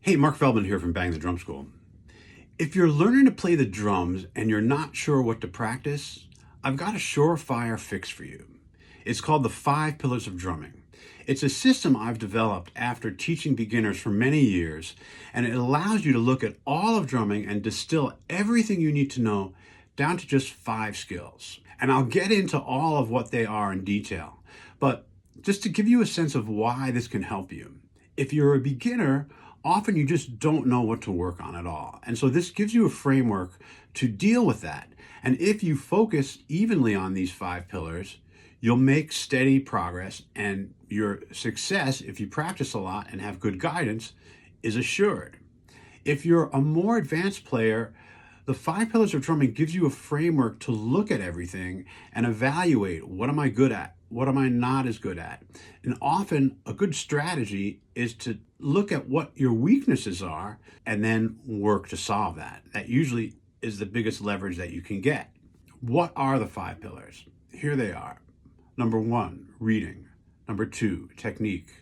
Hey, Mark Feldman here from Bang the Drum School. If you're learning to play the drums and you're not sure what to practice, I've got a surefire fix for you. It's called the 5 Pillars of Drumming. It's a system I've developed after teaching beginners for many years, and it allows you to look at all of drumming and distill everything you need to know down to just 5 skills. And I'll get into all of what they are in detail, but just to give you a sense of why this can help you. If you're a beginner, often you just don't know what to work on at all. And so this gives you a framework to deal with that. And if you focus evenly on these 5 pillars, you'll make steady progress, and your success, if you practice a lot and have good guidance, is assured. If you're a more advanced player, the 5 pillars of drumming gives you a framework to look at everything and evaluate, what am I good at? What am I not as good at? And often a good strategy is to look at what your weaknesses are and then work to solve that. That usually is the biggest leverage that you can get. What are the 5 pillars? Here they are. Number 1, reading. Number 2, technique.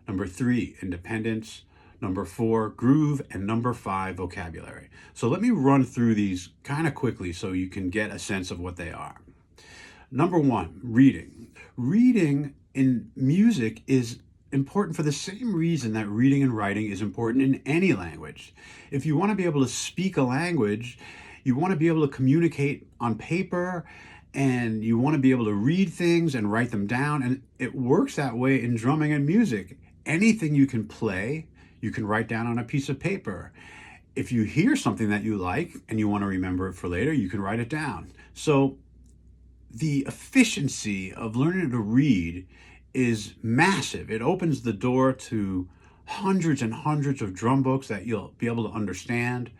Number 3, independence. Number 4, groove. And number 5, vocabulary. So let me run through these kind of quickly so you can get a sense of what they are. Number 1, reading. Reading in music is important for the same reason that reading and writing is important in any language. If you want to be able to speak a language, you want to be able to communicate on paper, and you want to be able to read things and write them down. And it works that way in drumming and music. Anything you can play, you can write down on a piece of paper. If you hear something that you like and you want to remember it for later, you can write it down. So the efficiency of learning to read is massive. It opens the door to hundreds and hundreds of drum books that you'll be able to understand.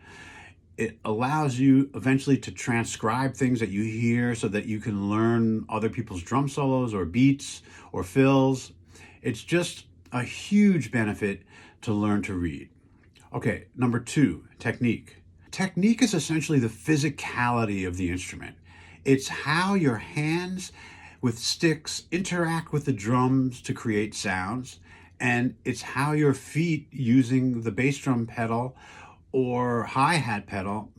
It allows you eventually to transcribe things that you hear so that you can learn other people's drum solos or beats or fills. It's just a huge benefit to learn to read. Okay, number 2, technique. Technique is essentially the physicality of the instrument. It's how your hands with sticks interact with the drums to create sounds, and it's how your feet using the bass drum pedal or hi-hat pedal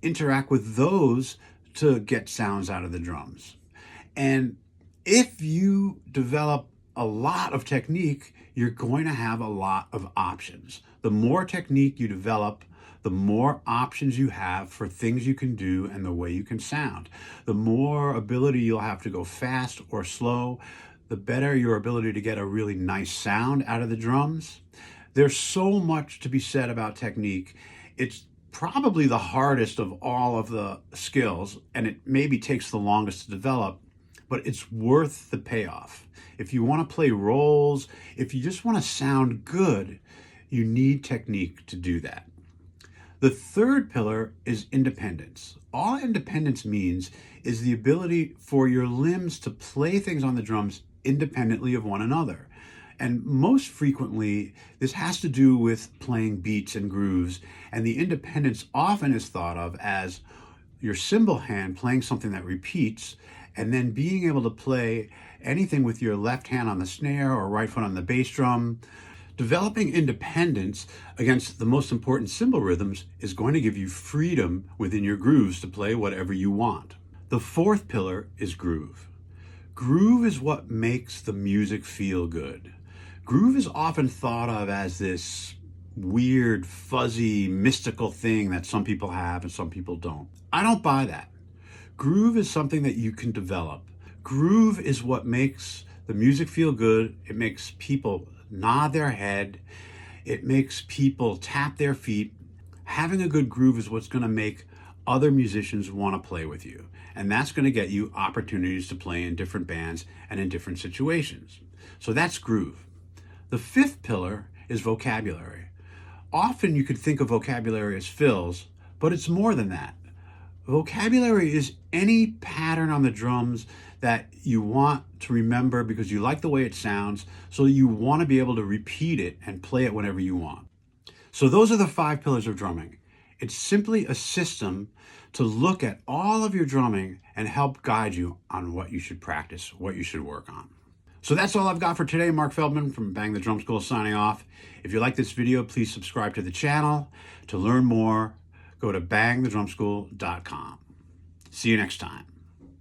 interact with those to get sounds out of the drums. And if you develop a lot of technique, you're going to have a lot of options. The more technique you develop, the more options you have for things you can do and the way you can sound. The more ability you'll have to go fast or slow, the better your ability to get a really nice sound out of the drums. There's so much to be said about technique. It's probably the hardest of all of the skills, and it maybe takes the longest to develop, but it's worth the payoff. If you want to play rolls, if you just want to sound good, you need technique to do that. The 3rd pillar is independence. All independence means is the ability for your limbs to play things on the drums independently of one another. And most frequently, this has to do with playing beats and grooves, and the independence often is thought of as your cymbal hand playing something that repeats, and then being able to play anything with your left hand on the snare or right foot on the bass drum. Developing independence against the most important cymbal rhythms is going to give you freedom within your grooves to play whatever you want. The 4th pillar is groove. Groove is what makes the music feel good. Groove is often thought of as this weird, fuzzy, mystical thing that some people have and some people don't. I don't buy that. Groove is something that you can develop. Groove is what makes the music feel good. It makes people nod their head. It makes people tap their feet. Having a good groove is what's going to make other musicians want to play with you. And that's going to get you opportunities to play in different bands and in different situations. So that's groove. The 5th pillar is vocabulary. Often you could think of vocabulary as fills, but it's more than that. Vocabulary is any pattern on the drums that you want to remember because you like the way it sounds, so you want to be able to repeat it and play it whenever you want. So those are the 5 pillars of drumming. It's simply a system to look at all of your drumming and help guide you on what you should practice, what you should work on. So that's all I've got for today. Mark Feldman from Bang the Drum School signing off. If you like this video, please subscribe to the channel. To learn more, go to bangthedrumschool.com. See you next time.